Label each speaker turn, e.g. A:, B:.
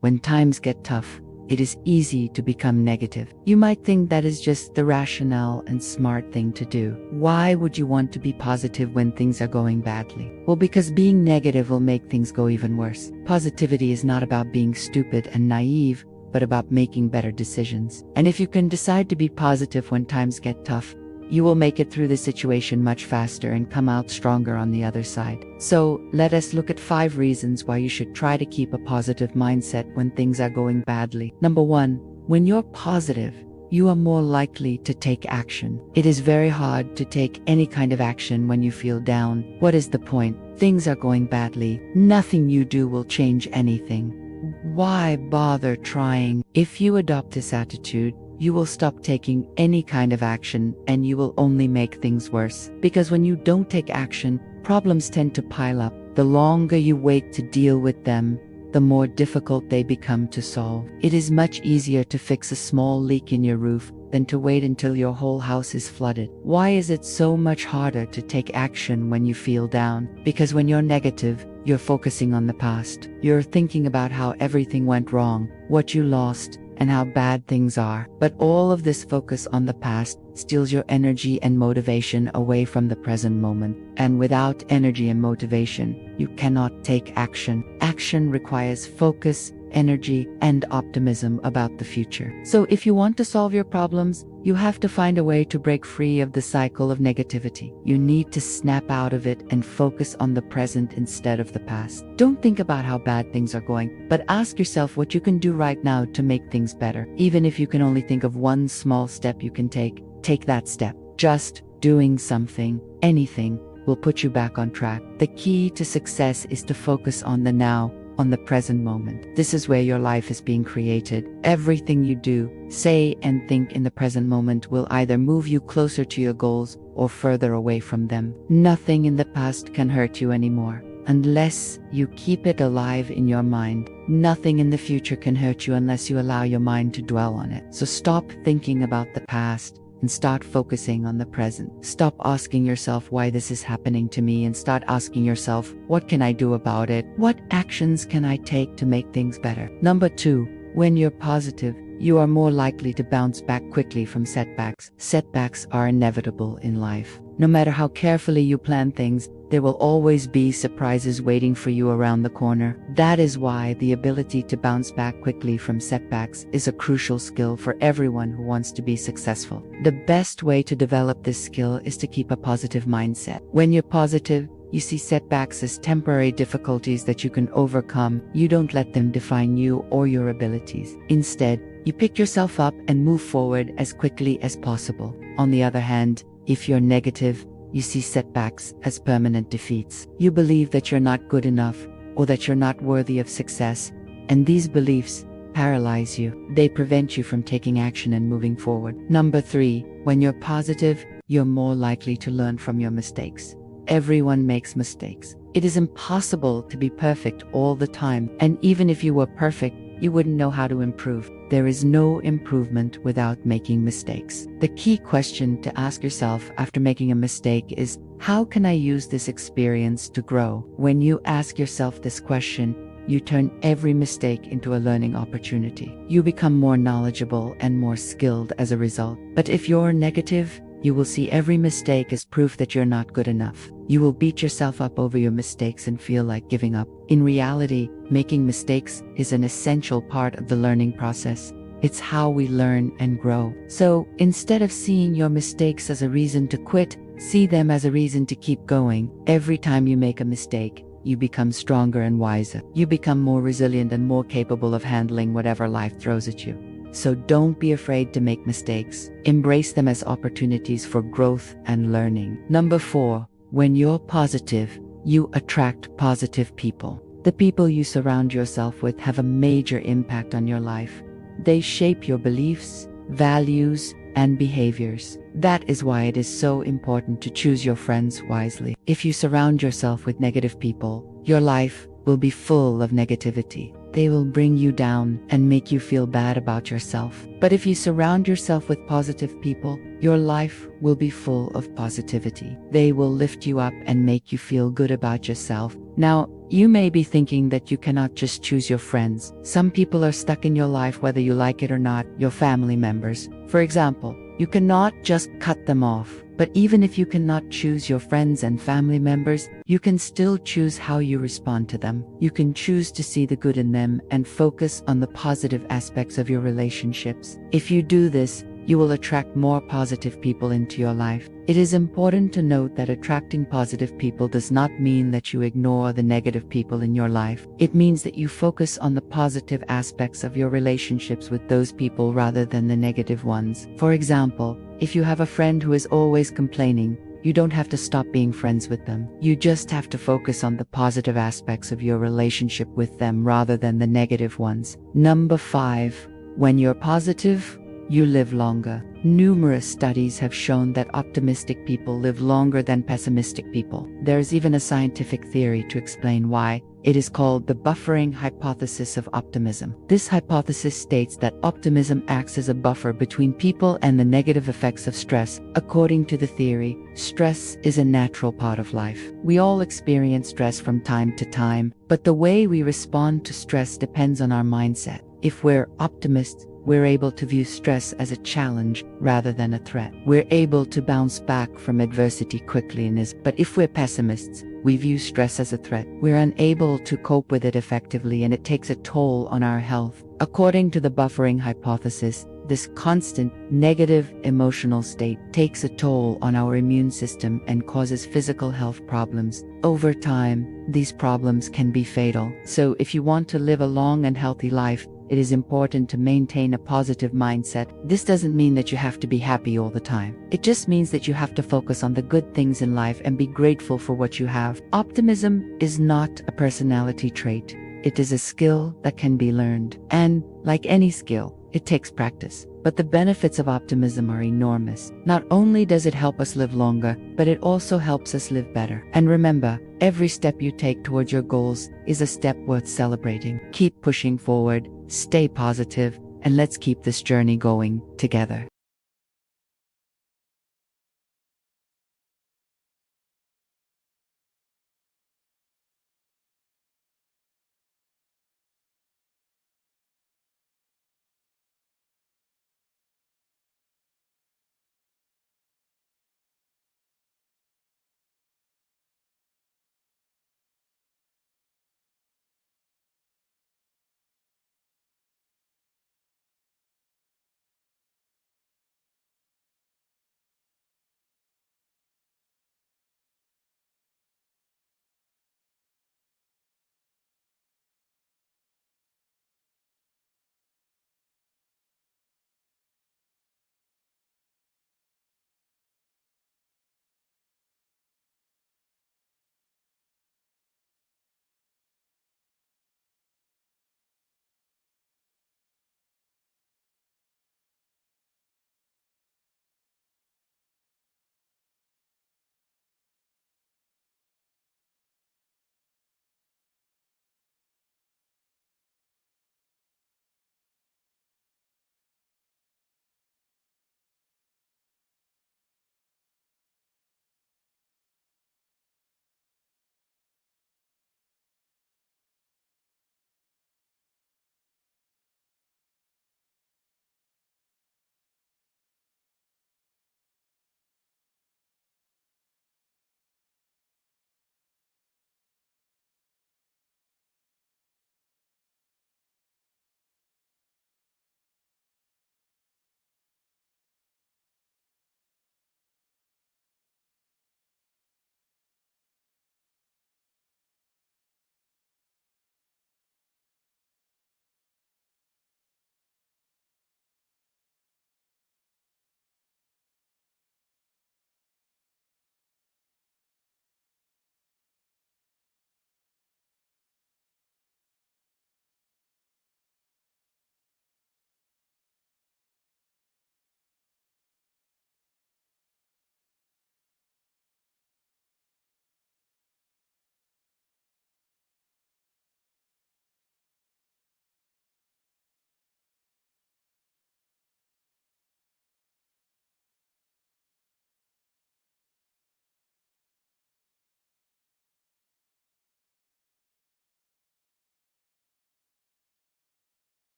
A: when times get tough, it is easy to become negative. You might think that is just the rational and smart thing to do. Why would you want to be positive when things are going badly? Well, because being negative will make things go even worse. Positivity is not about being stupid and naive, but about making better decisions. And if you can decide to be positive when times get tough, you will make it through the situation much faster and come out stronger on the other side. So, let us look at 5 reasons why you should try to keep a positive mindset when things are going badly. Number 1, when you're positive, you are more likely to take action. It is very hard to take any kind of action when you feel down. What is the point? Things are going badly. Nothing you do will change anything. Why bother trying? If you adopt this attitude, you will stop taking any kind of action and you will only make things worse. Because when you don't take action, problems tend to pile up. The longer you wait to deal with them, the more difficult they become to solve. It is much easier to fix a small leak in your roof than to wait until your whole house is flooded. Why is it so much harder to take action when you feel down? Because when you're negative, you're focusing on the past. You're thinking about how everything went wrong, what you lost, and how bad things are. But all of this focus on the past steals your energy and motivation away from the present moment. And without energy and motivation, you cannot take action. Action requires focus, energy, and optimism about the future. So if you want to solve your problems, you have to find a way to break free of the cycle of negativity. You need to snap out of it and focus on the present instead of the past. Don't think about how bad things are going, but ask yourself what you can do right now to make things better. Even if you can only think of one small step you can take that step. Just doing something, anything, will put you back on track. The key to success is to focus on the now, on the present moment. This is where your life is being created. Everything you do, say, and think in the present moment will either move you closer to your goals or further away from them. Nothing in the past can hurt you anymore. Unless you keep it alive in your mind, nothing in the future can hurt you unless you allow your mind to dwell on it. So stop thinking about the past and start focusing on the present. Stop asking yourself why this is happening to me and start asking yourself, what can I do about it? What actions can I take to make things better? Number 2, when you're positive, you are more likely to bounce back quickly from setbacks. Setbacks are inevitable in life. No matter how carefully you plan things, there will always be surprises waiting for you around the corner. That is why the ability to bounce back quickly from setbacks is a crucial skill for everyone who wants to be successful. The best way to develop this skill is to keep a positive mindset. When you're positive, you see setbacks as temporary difficulties that you can overcome. You don't let them define you or your abilities. Instead, you pick yourself up and move forward as quickly as possible. On the other hand, if you're negative, you see setbacks as permanent defeats. You believe that you're not good enough or that you're not worthy of success, and these beliefs paralyze you. They prevent you from taking action and moving forward. Number 3, when you're positive, you're more likely to learn from your mistakes. Everyone makes mistakes. It is impossible to be perfect all the time, and even if you were perfect, you wouldn't know how to improve. There is no improvement without making mistakes. The key question to ask yourself after making a mistake is, how can I use this experience to grow? When you ask yourself this question, you turn every mistake into a learning opportunity. You become more knowledgeable and more skilled as a result. But if you're negative, you will see every mistake as proof that you're not good enough. You will beat yourself up over your mistakes and feel like giving up. In reality, making mistakes is an essential part of the learning process. It's how we learn and grow. So, instead of seeing your mistakes as a reason to quit, see them as a reason to keep going. Every time you make a mistake, you become stronger and wiser. You become more resilient and more capable of handling whatever life throws at you. So don't be afraid to make mistakes. Embrace them as opportunities for growth and learning. Number 4, when you're positive, you attract positive people. The people you surround yourself with have a major impact on your life. They shape your beliefs, values, and behaviors. That is why it is so important to choose your friends wisely. If you surround yourself with negative people, your life will be full of negativity. They will bring you down and make you feel bad about yourself. But if you surround yourself with positive people, your life will be full of positivity. They will lift you up and make you feel good about yourself. Now, You may be thinking that you cannot just choose your friends. Some people are stuck in your life whether you like it or not, your family members. For example, you cannot just cut them off. But even if you cannot choose your friends and family members, you can still choose how you respond to them. You can choose to see the good in them and focus on the positive aspects of your relationships. If you do this, you will attract more positive people into your life. It is important to note that attracting positive people does not mean that you ignore the negative people in your life. It means that you focus on the positive aspects of your relationships with those people rather than the negative ones. For example, if you have a friend who is always complaining, you don't have to stop being friends with them. You just have to focus on the positive aspects of your relationship with them rather than the negative ones. Number 5. When you're positive, you live longer. Numerous studies have shown that optimistic people live longer than pessimistic people. There's even a scientific theory to explain why. It is called the buffering hypothesis of optimism. This hypothesis states that optimism acts as a buffer between people and the negative effects of stress. According to the theory, stress is a natural part of life. We all experience stress from time to time, but the way we respond to stress depends on our mindset. If we're optimists, we're able to view stress as a challenge rather than a threat. We're able to bounce back from adversity quickly, but if we're pessimists, we view stress as a threat. We're unable to cope with it effectively, and it takes a toll on our health. According to the buffering hypothesis, this constant negative emotional state takes a toll on our immune system and causes physical health problems. Over time, these problems can be fatal. So if you want to live a long and healthy life, it is important to maintain a positive mindset. This doesn't mean that you have to be happy all the time. It just means that you have to focus on the good things in life and be grateful for what you have. Optimism is not a personality trait. It is a skill that can be learned. And like any skill, it takes practice. But the benefits of optimism are enormous. Not only does it help us live longer, but it also helps us live better. And remember, every step you take towards your goals is a step worth celebrating. Keep pushing forward, stay positive, and let's keep this journey going together.